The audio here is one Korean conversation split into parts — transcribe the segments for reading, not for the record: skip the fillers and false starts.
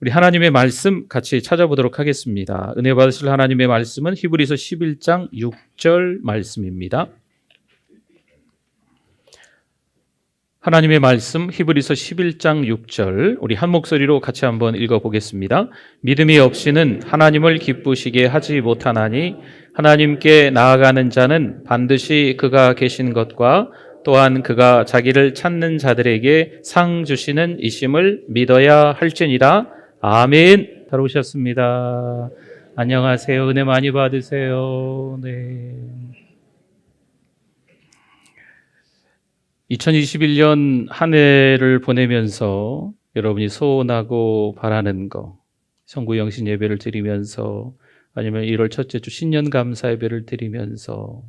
우리 하나님의 말씀 같이 찾아보도록 하겠습니다. 은혜 받으실 하나님의 말씀은 히브리서 11장 6절 말씀입니다. 하나님의 말씀 히브리서 11장 6절 우리 한 목소리로 같이 한번 읽어보겠습니다. 믿음이 없이는 하나님을 기쁘시게 하지 못하나니 하나님께 나아가는 자는 반드시 그가 계신 것과 또한 그가 자기를 찾는 자들에게 상 주시는 이심을 믿어야 할지니라. 아멘. 잘 오셨습니다. 안녕하세요. 은혜 많이 받으세요. 네. 2021년 한 해를 보내면서 여러분이 소원하고 바라는 거, 성구영신 예배를 드리면서 아니면 1월 첫째 주 신년 감사 예배를 드리면서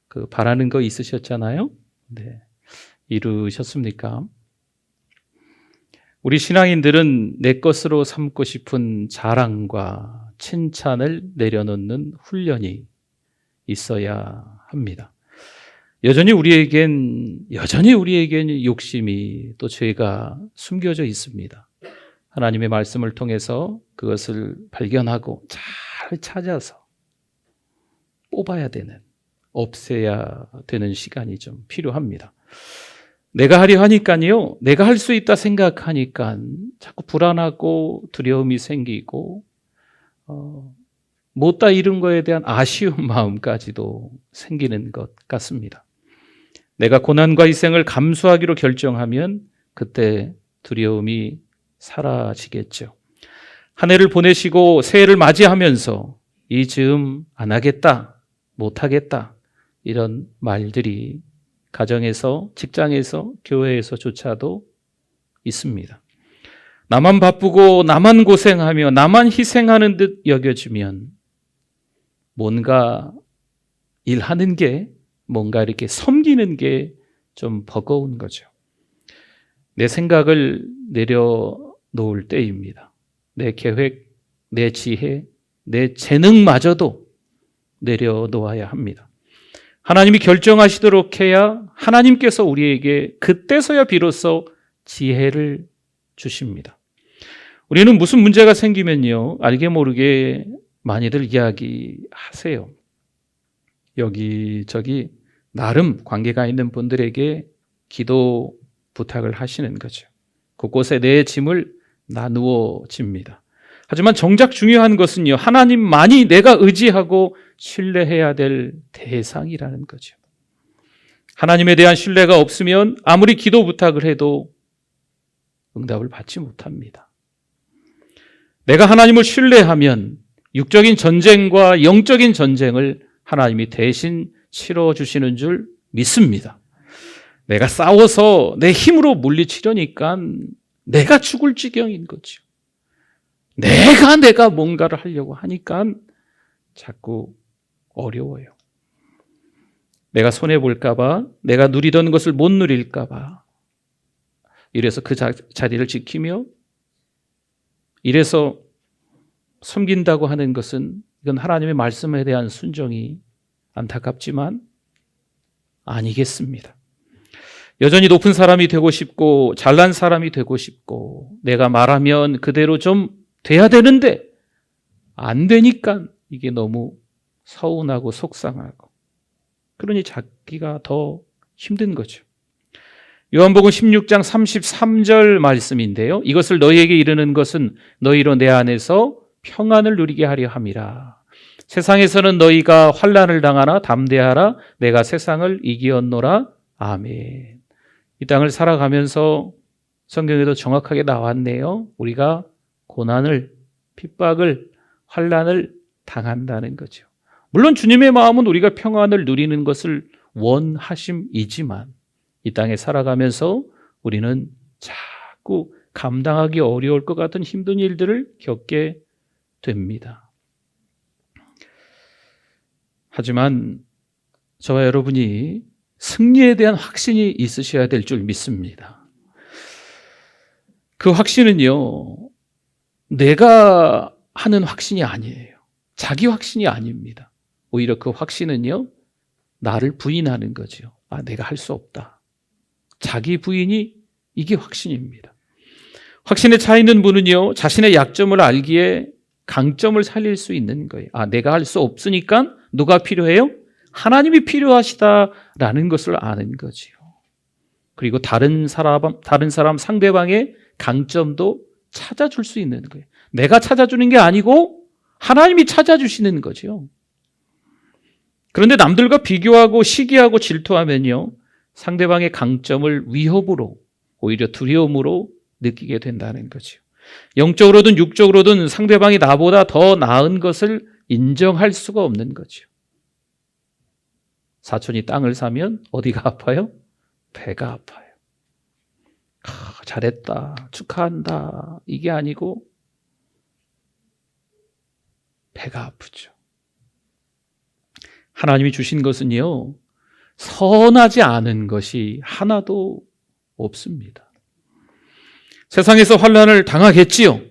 그 바라는 거 있으셨잖아요? 네. 이루셨습니까? 우리 신앙인들은 내 것으로 삼고 싶은 자랑과 칭찬을 내려놓는 훈련이 있어야 합니다. 여전히 우리에겐 욕심이 또 죄가 숨겨져 있습니다. 하나님의 말씀을 통해서 그것을 발견하고 잘 찾아서 뽑아야 되는, 없애야 되는 시간이 좀 필요합니다. 내가 하려 하니까요, 내가 할 수 있다 생각하니까 자꾸 불안하고 두려움이 생기고 못다 이룬 거에 대한 아쉬운 마음까지도 생기는 것 같습니다. 내가 고난과 희생을 감수하기로 결정하면 그때 두려움이 사라지겠죠. 한 해를 보내시고 새해를 맞이하면서 이 즈음 안 하겠다, 못 하겠다 이런 말들이 가정에서, 직장에서, 교회에서조차도 있습니다. 나만 바쁘고 나만 고생하며 나만 희생하는 듯 여겨지면 뭔가 일하는 게, 뭔가 이렇게 섬기는 게 좀 버거운 거죠. 내 생각을 내려놓을 때입니다. 내 계획, 내 지혜, 내 재능마저도 내려놓아야 합니다. 하나님이 결정하시도록 해야 하나님께서 우리에게 그때서야 비로소 지혜를 주십니다. 우리는 무슨 문제가 생기면요, 알게 모르게 많이들 이야기하세요. 여기저기 나름 관계가 있는 분들에게 기도 부탁을 하시는 거죠. 곳곳에 내 짐을 나누어집니다. 하지만 정작 중요한 것은요, 하나님만이 내가 의지하고 신뢰해야 될 대상이라는 거죠. 하나님에 대한 신뢰가 없으면 아무리 기도 부탁을 해도 응답을 받지 못합니다. 내가 하나님을 신뢰하면 육적인 전쟁과 영적인 전쟁을 하나님이 대신 치러주시는 줄 믿습니다. 내가 싸워서 내 힘으로 물리치려니까 내가 죽을 지경인 거죠. 내가 뭔가를 하려고 하니까 자꾸 어려워요. 내가 손해볼까봐, 내가 누리던 것을 못 누릴까봐, 이래서 그 자리를 지키며, 이래서 섬긴다고 하는 것은 이건 하나님의 말씀에 대한 순종이 안타깝지만 아니겠습니다. 여전히 높은 사람이 되고 싶고 잘난 사람이 되고 싶고 내가 말하면 그대로 좀 돼야 되는데 안 되니까 이게 너무 서운하고 속상하고, 그러니 자기가 더 힘든 거죠. 요한복음 16장 33절 말씀인데요, 이것을 너희에게 이르는 것은 너희로 내 안에서 평안을 누리게 하려 함이라. 세상에서는 너희가 환난을 당하나 담대하라, 내가 세상을 이기었노라. 아멘. 이 땅을 살아가면서 성경에도 정확하게 나왔네요. 우리가 고난을, 핍박을, 환난을 당한다는 거죠. 물론 주님의 마음은 우리가 평안을 누리는 것을 원하심이지만 이 땅에 살아가면서 우리는 자꾸 감당하기 어려울 것 같은 힘든 일들을 겪게 됩니다. 하지만 저와 여러분이 승리에 대한 확신이 있으셔야 될 줄 믿습니다. 그 확신은요, 내가 하는 확신이 아니에요. 자기 확신이 아닙니다. 오히려 그 확신은요, 나를 부인하는 거죠. 내가 할 수 없다. 자기 부인이 이게 확신입니다. 확신에 차 있는 분은요, 자신의 약점을 알기에 강점을 살릴 수 있는 거예요. 내가 할 수 없으니까 누가 필요해요? 하나님이 필요하시다라는 것을 아는 거지요. 그리고 다른 사람 상대방의 강점도 찾아줄 수 있는 거예요. 내가 찾아주는 게 아니고 하나님이 찾아주시는 거죠. 그런데 남들과 비교하고 시기하고 질투하면요, 상대방의 강점을 위협으로, 오히려 두려움으로 느끼게 된다는 거죠. 영적으로든 육적으로든 상대방이 나보다 더 나은 것을 인정할 수가 없는 거죠. 사촌이 땅을 사면 어디가 아파요? 배가 아파요. 잘했다, 축하한다, 이게 아니고 배가 아프죠. 하나님이 주신 것은요, 선하지 않은 것이 하나도 없습니다. 세상에서 환난을 당하겠지요.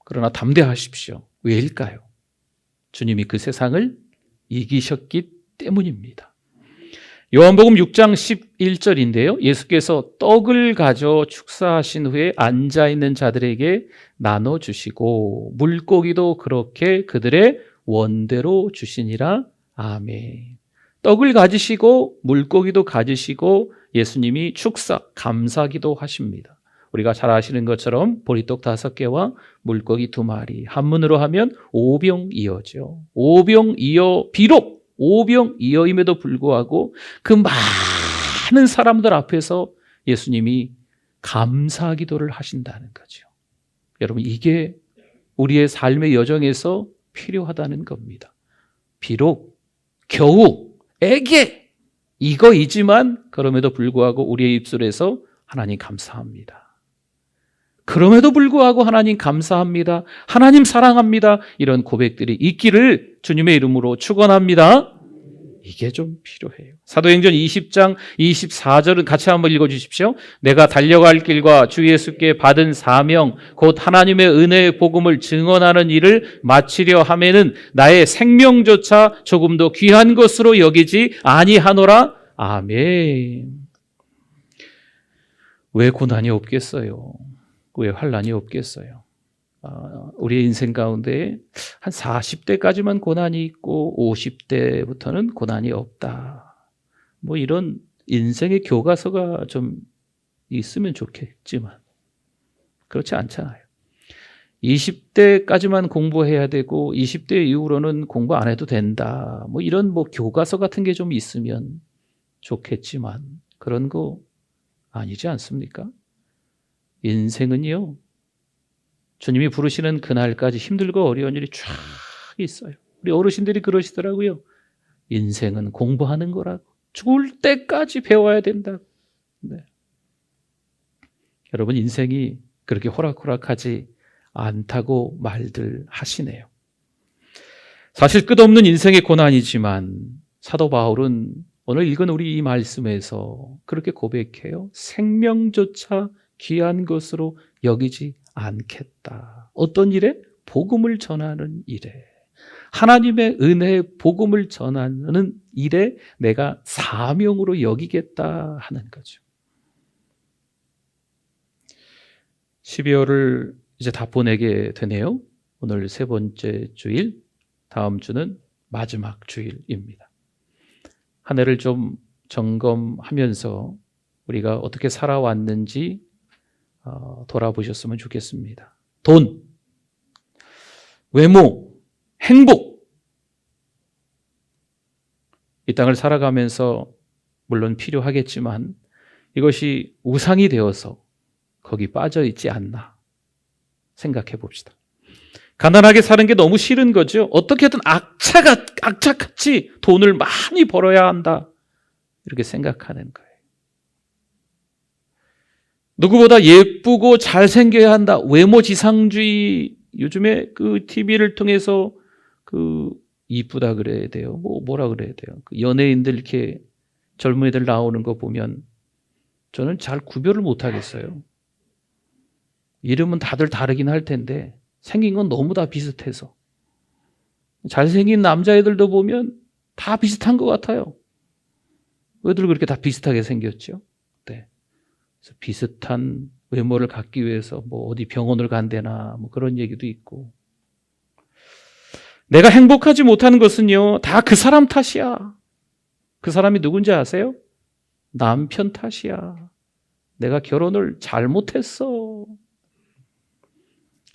그러나 담대하십시오. 왜일까요? 주님이 그 세상을 이기셨기 때문입니다. 요한복음 6장 11절인데요. 예수께서 떡을 가져 축사하신 후에 앉아있는 자들에게 나눠주시고 물고기도 그렇게 그들의 원대로 주시니라. 아멘. 떡을 가지시고 물고기도 가지시고 예수님이 축사, 감사기도 하십니다. 우리가 잘 아시는 것처럼 보리떡 5개와 물고기 2마리, 한문으로 하면 오병이어죠. 오병이어, 비록 오병이어임에도 불구하고 그 많은 사람들 앞에서 예수님이 감사 기도를 하신다는 거죠. 여러분, 이게 우리의 삶의 여정에서 필요하다는 겁니다. 비록 겨우 애게 이거이지만 그럼에도 불구하고 우리의 입술에서 하나님 감사합니다. 그럼에도 불구하고 하나님 감사합니다. 하나님 사랑합니다. 이런 고백들이 있기를 주님의 이름으로 축원합니다. 이게 좀 필요해요. 사도행전 20장 24절은 같이 한번 읽어주십시오. 내가 달려갈 길과 주 예수께 받은 사명 곧 하나님의 은혜의 복음을 증언하는 일을 마치려 하면은 나의 생명조차 조금도 귀한 것으로 여기지 아니하노라. 아멘. 왜 고난이 없겠어요? 왜 환난이 없겠어요? 우리의 인생 가운데 한 40대까지만 고난이 있고 50대부터는 고난이 없다. 뭐 이런 인생의 교과서가 좀 있으면 좋겠지만 그렇지 않잖아요. 20대까지만 공부해야 되고 20대 이후로는 공부 안 해도 된다. 뭐 이런 뭐 교과서 같은 게 좀 있으면 좋겠지만 그런 거 아니지 않습니까? 인생은요, 주님이 부르시는 그날까지 힘들고 어려운 일이 쫙 있어요. 우리 어르신들이 그러시더라고요. 인생은 공부하는 거라고. 죽을 때까지 배워야 된다고. 네. 여러분, 인생이 그렇게 호락호락하지 않다고 말들 하시네요. 사실 끝없는 인생의 고난이지만 사도 바울은 오늘 읽은 우리 이 말씀에서 그렇게 고백해요. 생명조차 귀한 것으로 여기지 않겠다. 어떤 일에? 복음을 전하는 일에. 하나님의 은혜의 복음을 전하는 일에 내가 사명으로 여기겠다 하는 거죠. 12월을 이제 다 보내게 되네요. 오늘 3번째 주일, 다음 주는 마지막 주일입니다. 한 해를 좀 점검하면서 우리가 어떻게 살아왔는지 돌아보셨으면 좋겠습니다. 돈, 외모, 행복. 이 땅을 살아가면서 물론 필요하겠지만 이것이 우상이 되어서 거기 빠져 있지 않나 생각해 봅시다. 가난하게 사는 게 너무 싫은 거죠. 어떻게든 악착같이 돈을 많이 벌어야 한다. 이렇게 생각하는 거예요. 누구보다 예쁘고 잘생겨야 한다. 외모지상주의. 요즘에 그 TV를 통해서 이쁘다 그래야 돼요. 뭐라 그래야 돼요. 그 연예인들 이렇게 젊은 애들 나오는 거 보면 저는 잘 구별을 못 하겠어요. 이름은 다들 다르긴 할 텐데 생긴 건 너무 다 비슷해서. 잘생긴 남자애들도 보면 다 비슷한 것 같아요. 왜들 그렇게 다 비슷하게 생겼죠? 네. 그래서 비슷한 외모를 갖기 위해서 뭐 어디 병원을 간대나 뭐 그런 얘기도 있고. 내가 행복하지 못하는 것은요, 다 그 사람 탓이야. 그 사람이 누군지 아세요? 남편 탓이야. 내가 결혼을 잘못했어.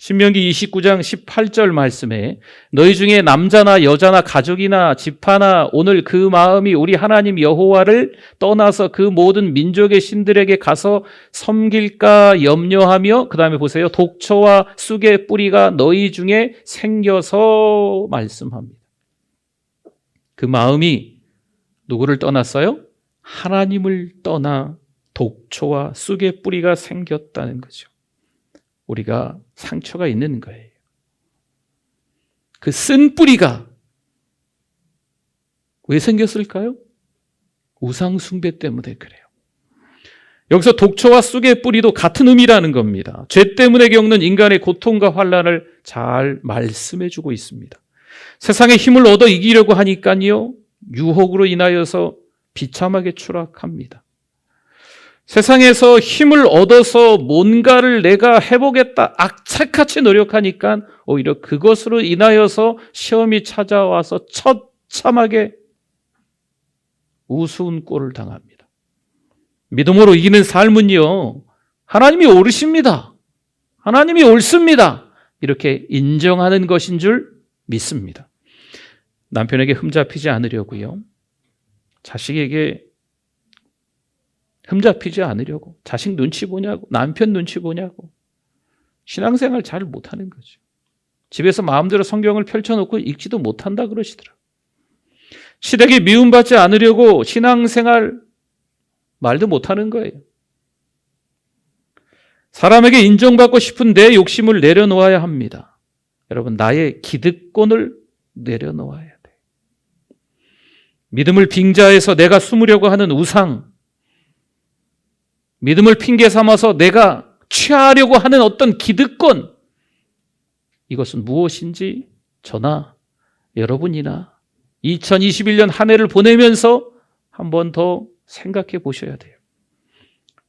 신명기 29장 18절 말씀에 너희 중에 남자나 여자나 가족이나 집하나 오늘 그 마음이 우리 하나님 여호와를 떠나서 그 모든 민족의 신들에게 가서 섬길까 염려하며, 그 다음에 보세요. 독초와 쑥의 뿌리가 너희 중에 생겨서 말씀합니다. 그 마음이 누구를 떠났어요? 하나님을 떠나 독초와 쑥의 뿌리가 생겼다는 거죠. 우리가 상처가 있는 거예요. 그 쓴 뿌리가 왜 생겼을까요? 우상 숭배 때문에 그래요. 여기서 독초와 쑥의 뿌리도 같은 의미라는 겁니다. 죄 때문에 겪는 인간의 고통과 환난을 잘 말씀해 주고 있습니다. 세상에 힘을 얻어 이기려고 하니까요, 유혹으로 인하여서 비참하게 추락합니다. 세상에서 힘을 얻어서 뭔가를 내가 해보겠다 악착같이 노력하니까 오히려 그것으로 인하여서 시험이 찾아와서 처참하게 우스운 꼴을 당합니다. 믿음으로 이기는 삶은요, 하나님이 옳으십니다. 하나님이 옳습니다. 이렇게 인정하는 것인 줄 믿습니다. 남편에게 흠잡히지 않으려고요, 자식에게 흠잡히지 않으려고, 자식 눈치 보냐고, 남편 눈치 보냐고 신앙생활 잘 못하는 거죠. 집에서 마음대로 성경을 펼쳐놓고 읽지도 못한다 그러시더라고요. 시댁에 미움받지 않으려고 신앙생활 말도 못하는 거예요. 사람에게 인정받고 싶은 내 욕심을 내려놓아야 합니다. 여러분, 나의 기득권을 내려놓아야 돼요. 믿음을 빙자해서 내가 숨으려고 하는 우상, 믿음을 핑계 삼아서 내가 취하려고 하는 어떤 기득권, 이것은 무엇인지 저나 여러분이나 2021년 한 해를 보내면서 한 번 더 생각해 보셔야 돼요.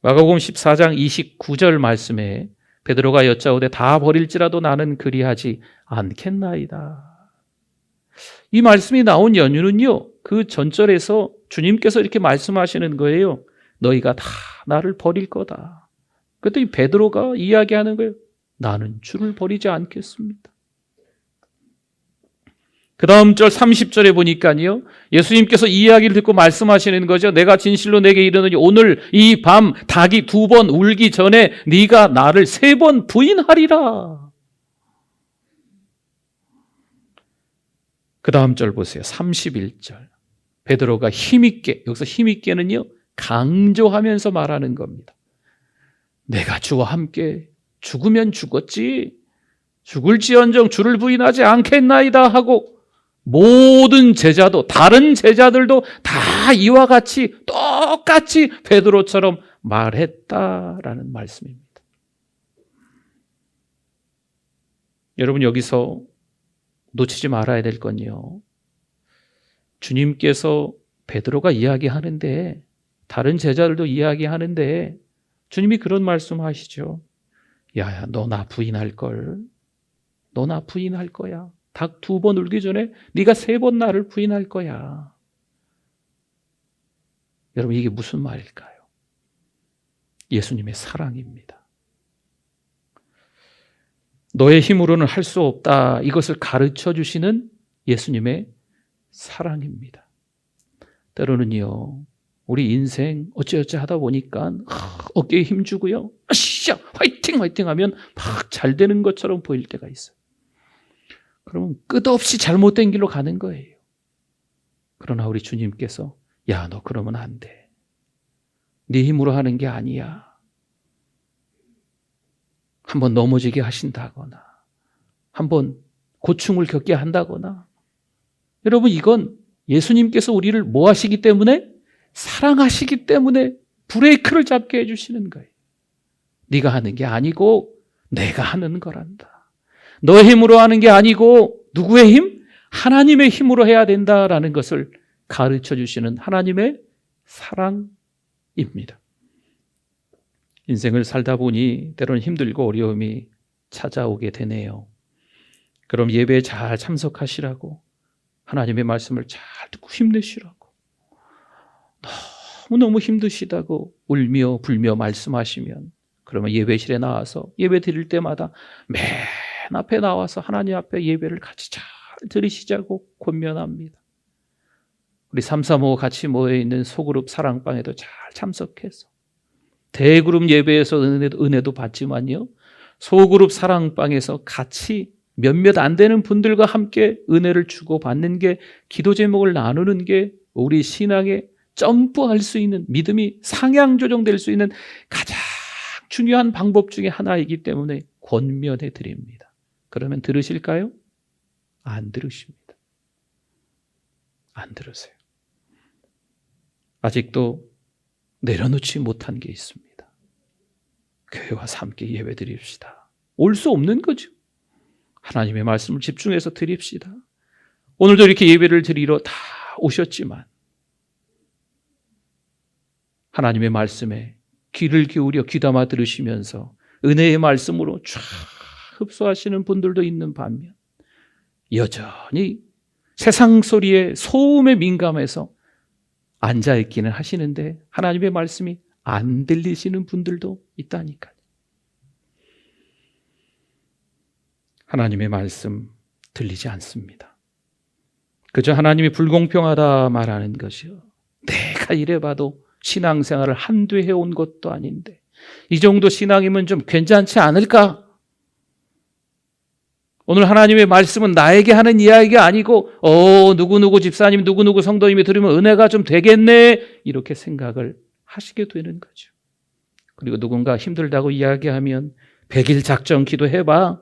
마가복음 14장 29절 말씀에 베드로가 여짜오되 다 버릴지라도 나는 그리하지 않겠나이다. 이 말씀이 나온 연유는요, 그 전절에서 주님께서 이렇게 말씀하시는 거예요. 너희가 다 나를 버릴 거다. 그랬더니 베드로가 이야기하는 거예요. 나는 주를 버리지 않겠습니다. 그 다음 절 30절에 보니까요, 예수님께서 이 이야기를 듣고 말씀하시는 거죠. 내가 진실로 내게 이르노니 오늘 이 밤 닭이 2번 울기 전에 네가 나를 3번 부인하리라. 그 다음 절 보세요. 31절. 베드로가 힘있게, 여기서 힘있게는요, 강조하면서 말하는 겁니다. 내가 주와 함께 죽으면 죽었지 죽을지언정 주를 부인하지 않겠나이다 하고 모든 제자도, 다른 제자들도 다 이와 같이 똑같이 베드로처럼 말했다라는 말씀입니다. 여러분, 여기서 놓치지 말아야 될 건요, 주님께서 베드로가 이야기하는데, 다른 제자들도 이야기하는데 주님이 그런 말씀하시죠. 야야, 너 나 부인할 걸. 너 나 부인할 거야. 닭 2번 울기 전에 네가 3번 나를 부인할 거야. 여러분, 이게 무슨 말일까요? 예수님의 사랑입니다. 너의 힘으로는 할 수 없다, 이것을 가르쳐 주시는 예수님의 사랑입니다. 때로는요, 우리 인생 어찌어찌 하다 보니까 어깨에 힘주고요, 아시야 화이팅 화이팅 하면 막 잘 되는 것처럼 보일 때가 있어요. 그러면 끝없이 잘못된 길로 가는 거예요. 그러나 우리 주님께서 야, 너 그러면 안 돼. 네 힘으로 하는 게 아니야. 한번 넘어지게 하신다거나 한번 고충을 겪게 한다거나, 여러분, 이건 예수님께서 우리를 뭐 하시기 때문에? 사랑하시기 때문에 브레이크를 잡게 해주시는 거예요. 네가 하는 게 아니고 내가 하는 거란다. 너의 힘으로 하는 게 아니고 누구의 힘? 하나님의 힘으로 해야 된다라는 것을 가르쳐 주시는 하나님의 사랑입니다. 인생을 살다 보니 때로는 힘들고 어려움이 찾아오게 되네요. 그럼 예배에 잘 참석하시라고, 하나님의 말씀을 잘 듣고 힘내시라고, 너무너무 힘드시다고 울며 불며 말씀하시면, 그러면 예배실에 나와서 예배 드릴 때마다 맨 앞에 나와서 하나님 앞에 예배를 같이 잘 드리시자고 권면합니다. 우리 335 같이 모여있는 소그룹 사랑방에도 잘 참석해서, 대그룹 예배에서 은혜도 받지만요, 소그룹 사랑방에서 같이 몇몇 안 되는 분들과 함께 은혜를 주고받는 게, 기도 제목을 나누는 게 우리 신앙에 점프할 수 있는, 믿음이 상향 조정될 수 있는 가장 중요한 방법 중에 하나이기 때문에 권면해 드립니다. 그러면 들으실까요? 안 들으십니다. 안 들으세요. 아직도 내려놓지 못한 게 있습니다. 교회와 함께 예배 드립시다. 올 수 없는 거죠. 하나님의 말씀을 집중해서 드립시다. 오늘도 이렇게 예배를 드리러 다 오셨지만 하나님의 말씀에 귀를 기울여 귀담아 들으시면서 은혜의 말씀으로 쫙 흡수하시는 분들도 있는 반면, 여전히 세상 소리에, 소음에 민감해서 앉아있기는 하시는데 하나님의 말씀이 안 들리시는 분들도 있다니까요. 하나님의 말씀 들리지 않습니다. 그저 하나님이 불공평하다 말하는 것이요, 내가 이래봐도 신앙생활을 한두 해 해온 것도 아닌데 이 정도 신앙이면 좀 괜찮지 않을까? 오늘 하나님의 말씀은 나에게 하는 이야기가 아니고 누구누구 집사님, 누구누구 성도님이 들으면 은혜가 좀 되겠네, 이렇게 생각을 하시게 되는 거죠. 그리고 누군가 힘들다고 이야기하면 100일 작정 기도해봐,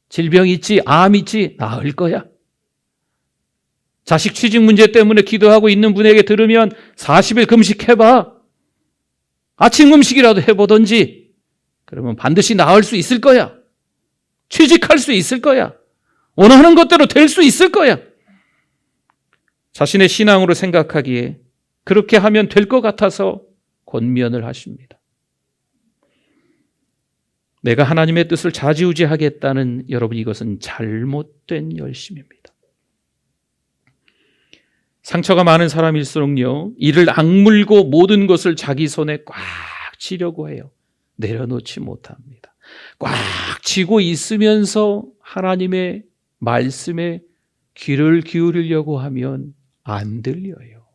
질병 있지, 암 있지, 나을 거야. 자식 취직 문제 때문에 기도하고 있는 분에게 들으면 40일 금식해봐, 아침 금식이라도 해보든지, 그러면 반드시 나을 수 있을 거야. 취직할 수 있을 거야. 원하는 것대로 될 수 있을 거야. 자신의 신앙으로 생각하기에 그렇게 하면 될 것 같아서 권면을 하십니다. 내가 하나님의 뜻을 좌지우지하겠다는, 여러분, 이것은 잘못된 열심입니다. 상처가 많은 사람일수록요, 이를 악물고 모든 것을 자기 손에 꽉 쥐려고 해요. 내려놓지 못합니다. 꽉 쥐고 있으면서 하나님의 말씀에 귀를 기울이려고 하면 안 들려요.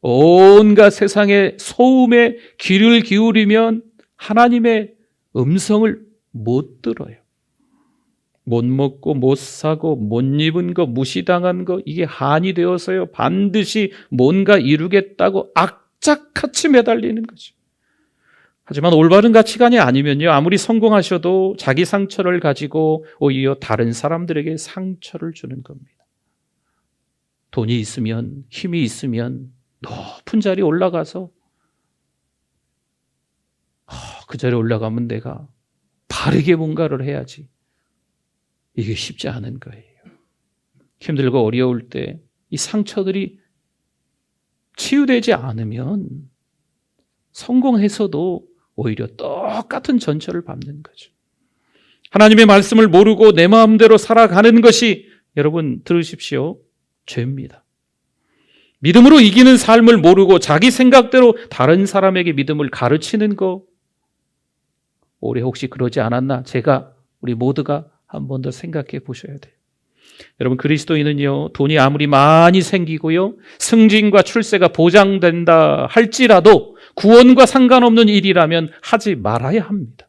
온갖 세상의 소음에 귀를 기울이면 하나님의 음성을 못 들어요. 못 먹고 못 사고 못 입은 거, 무시당한 거, 이게 한이 되어서요, 반드시 뭔가 이루겠다고 악착같이 매달리는 거죠. 하지만 올바른 가치관이 아니면요, 아무리 성공하셔도 자기 상처를 가지고 오히려 다른 사람들에게 상처를 주는 겁니다. 돈이 있으면, 힘이 있으면 높은 자리에 올라가서 그 자리에 올라가면 내가 바르게 뭔가를 해야지, 이게 쉽지 않은 거예요. 힘들고 어려울 때 이 상처들이 치유되지 않으면 성공해서도 오히려 똑같은 전철을 밟는 거죠. 하나님의 말씀을 모르고 내 마음대로 살아가는 것이, 여러분 들으십시오, 죄입니다. 믿음으로 이기는 삶을 모르고 자기 생각대로 다른 사람에게 믿음을 가르치는 거, 올해 혹시 그러지 않았나? 우리 모두가 한 번 더 생각해 보셔야 돼요. 여러분, 그리스도인은요, 돈이 아무리 많이 생기고요, 승진과 출세가 보장된다 할지라도 구원과 상관없는 일이라면 하지 말아야 합니다.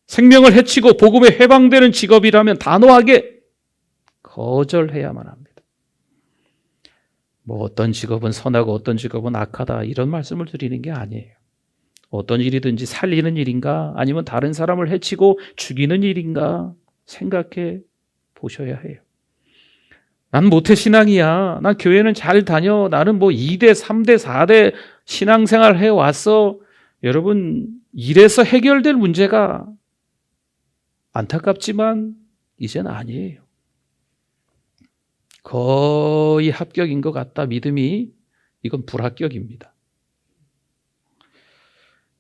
생명을 해치고 복음에 해방되는 직업이라면 단호하게 거절해야만 합니다. 어떤 직업은 선하고 어떤 직업은 악하다, 이런 말씀을 드리는 게 아니에요. 어떤 일이든지 살리는 일인가, 아니면 다른 사람을 해치고 죽이는 일인가 생각해 보셔야 해요. 난 모태신앙이야, 난 교회는 잘 다녀, 나는 2대, 3대, 4대 신앙생활 해왔어. 여러분, 이래서 해결될 문제가 안타깝지만 이제는 아니에요. 거의 합격인 것 같다 믿음이, 이건 불합격입니다.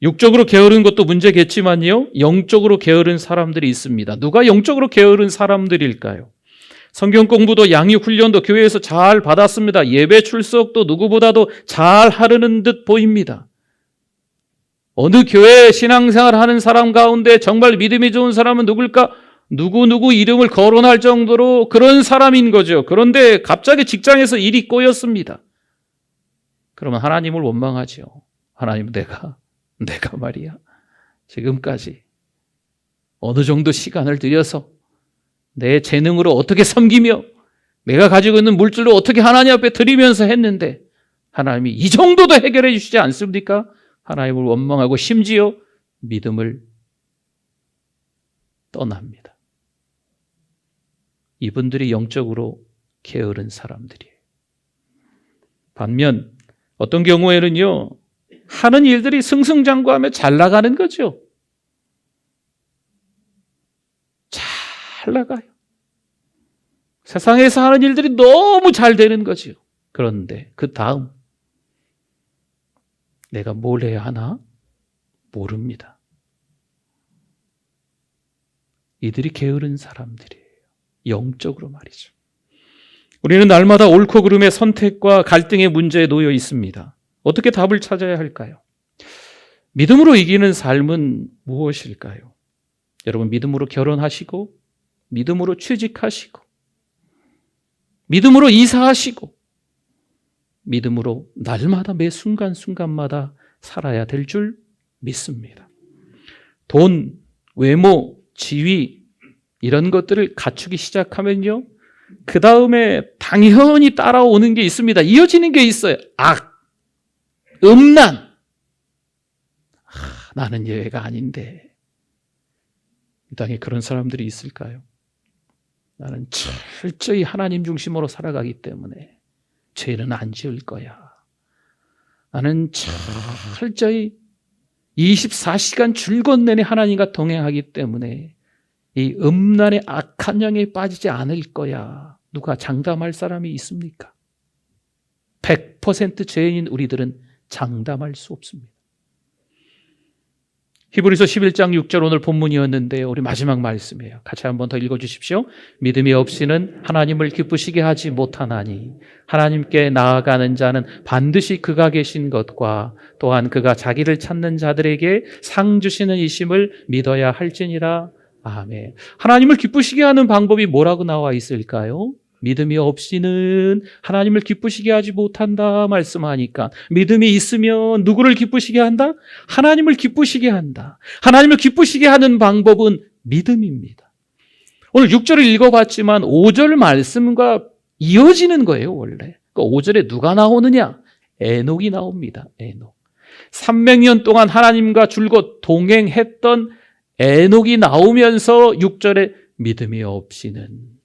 육적으로 게으른 것도 문제겠지만요, 영적으로 게으른 사람들이 있습니다. 누가 영적으로 게으른 사람들일까요? 성경 공부도 양육 훈련도 교회에서 잘 받았습니다. 예배 출석도 누구보다도 잘 하려는 듯 보입니다. 어느 교회 신앙생활 하는 사람 가운데 정말 믿음이 좋은 사람은 누굴까? 누구 이름을 거론할 정도로 그런 사람인 거죠. 그런데 갑자기 직장에서 일이 꼬였습니다. 그러면 하나님을 원망하죠. 하나님, 내가 말이야, 지금까지 어느 정도 시간을 들여서 내 재능으로 어떻게 섬기며 내가 가지고 있는 물질로 어떻게 하나님 앞에 드리면서 했는데 하나님이 이 정도도 해결해 주시지 않습니까? 하나님을 원망하고 심지어 믿음을 떠납니다. 이분들이 영적으로 게으른 사람들이에요. 반면 어떤 경우에는요, 하는 일들이 승승장구하며 잘 나가는 거죠. 잘 나가요. 세상에서 하는 일들이 너무 잘 되는 거죠. 그런데 그 다음 내가 뭘 해야 하나? 모릅니다. 이들이 게으른 사람들이에요. 영적으로 말이죠. 우리는 날마다 옳고 그름의 선택과 갈등의 문제에 놓여 있습니다. 어떻게 답을 찾아야 할까요? 믿음으로 이기는 삶은 무엇일까요? 여러분, 믿음으로 결혼하시고, 믿음으로 취직하시고, 믿음으로 이사하시고, 믿음으로 날마다 매 순간순간마다 살아야 될 줄 믿습니다. 돈, 외모, 지위 이런 것들을 갖추기 시작하면요, 그 다음에 당연히 따라오는 게 있습니다. 이어지는 게 있어요. 악, 음란. 나는 예외가 아닌데 이 땅에 그런 사람들이 있을까요? 나는 철저히 하나님 중심으로 살아가기 때문에 죄는 안 지을 거야. 나는 철저히 24시간 줄곧 내내 하나님과 동행하기 때문에 이 음란의 악한 영에 빠지지 않을 거야. 누가 장담할 사람이 있습니까? 100% 죄인인 우리들은 장담할 수 없습니다. 히브리서 11장 6절 오늘 본문이었는데요. 우리 마지막 말씀이에요. 같이 한번 더 읽어주십시오. 믿음이 없이는 하나님을 기쁘시게 하지 못하나니 하나님께 나아가는 자는 반드시 그가 계신 것과 또한 그가 자기를 찾는 자들에게 상 주시는 이심을 믿어야 할지니라. 아멘. 하나님을 기쁘시게 하는 방법이 뭐라고 나와 있을까요? 믿음이 없이는 하나님을 기쁘시게 하지 못한다 말씀하니까 믿음이 있으면 누구를 기쁘시게 한다? 하나님을 기쁘시게 한다. 하나님을 기쁘시게 하는 방법은 믿음입니다. 오늘 6절을 읽어봤지만 5절 말씀과 이어지는 거예요. 원래 5절에 누가 나오느냐? 에녹이 나옵니다. 에녹. 300년 동안 하나님과 줄곧 동행했던 에녹이 나오면서 6절에 믿음이 없이는,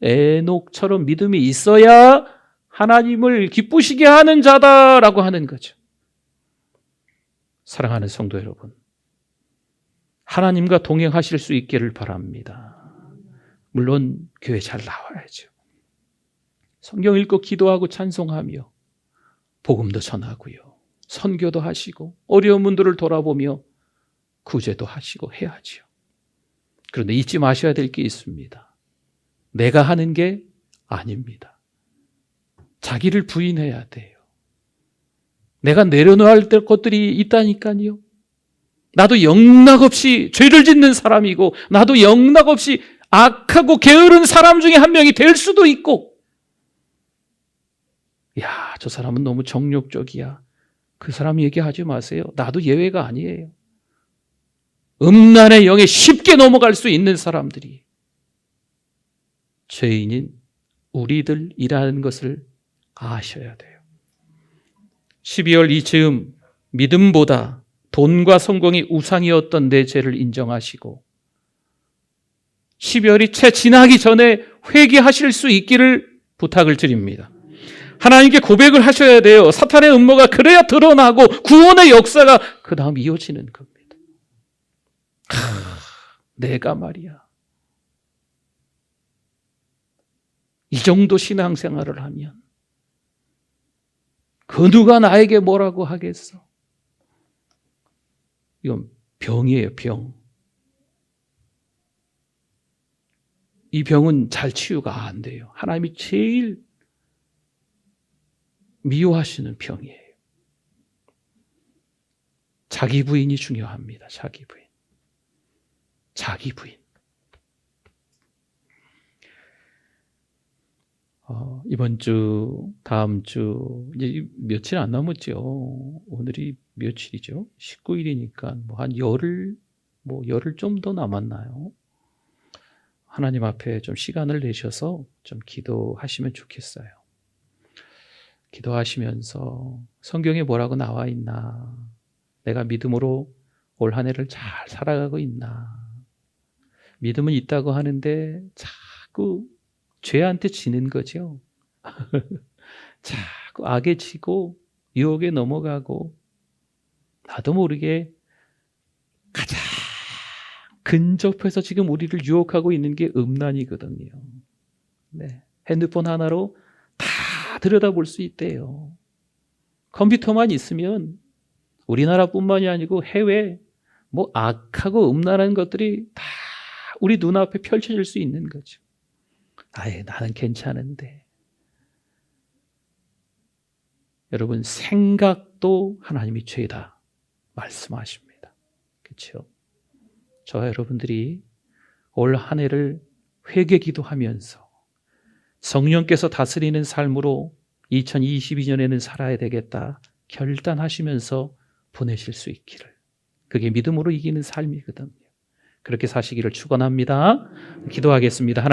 에녹처럼 믿음이 있어야 하나님을 기쁘시게 하는 자다라고 하는 거죠. 사랑하는 성도 여러분, 하나님과 동행하실 수 있기를 바랍니다. 물론 교회 잘 나와야죠. 성경 읽고 기도하고 찬송하며 복음도 전하고요, 선교도 하시고 어려운 분들을 돌아보며 구제도 하시고 해야죠. 그런데 잊지 마셔야 될 게 있습니다. 내가 하는 게 아닙니다. 자기를 부인해야 돼요. 내가 내려놓아야 될 것들이 있다니까요. 나도 영락없이 죄를 짓는 사람이고 나도 영락없이 악하고 게으른 사람 중에 한 명이 될 수도 있고, 야, 저 사람은 너무 정욕적이야. 그 사람 얘기하지 마세요. 나도 예외가 아니에요. 음란의 영에 쉽게 넘어갈 수 있는 사람들이 죄인인 우리들이라는 것을 아셔야 돼요. 12월 이 즈음 믿음보다 돈과 성공이 우상이었던 내 죄를 인정하시고 12월이 채 지나기 전에 회개하실 수 있기를 부탁을 드립니다. 하나님께 고백을 하셔야 돼요. 사탄의 음모가 그래야 드러나고 구원의 역사가 그 다음 이어지는 겁니다. 내가 말이야, 이 정도 신앙생활을 하면 그 누가 나에게 뭐라고 하겠어? 이건 병이에요, 병. 이 병은 잘 치유가 안 돼요. 하나님이 제일 미워하시는 병이에요. 자기 부인이 중요합니다. 자기 부인. 자기 부인. 이번 주, 다음 주, 이제 며칠 안 남았죠. 오늘이 며칠이죠? 19일이니까 뭐 한 열흘 좀 더 남았나요? 하나님 앞에 좀 시간을 내셔서 좀 기도하시면 좋겠어요. 기도하시면서 성경에 뭐라고 나와 있나? 내가 믿음으로 올 한 해를 잘 살아가고 있나? 믿음은 있다고 하는데 자꾸 죄한테 지는 거죠. 자꾸 악에 지고 유혹에 넘어가고 나도 모르게 가장 근접해서 지금 우리를 유혹하고 있는 게 음란이거든요. 네. 핸드폰 하나로 다 들여다볼 수 있대요. 컴퓨터만 있으면 우리나라뿐만이 아니고 해외 뭐 악하고 음란한 것들이 다 우리 눈앞에 펼쳐질 수 있는 거죠. 아예 나는 괜찮은데. 여러분 생각도 하나님이 죄다 말씀하십니다. 그렇죠? 저와 여러분들이 올 한 해를 회개 기도하면서 성령께서 다스리는 삶으로 2022년에는 살아야 되겠다 결단하시면서 보내실 수 있기를. 그게 믿음으로 이기는 삶이거든요. 그렇게 사시기를 축원합니다. 기도하겠습니다.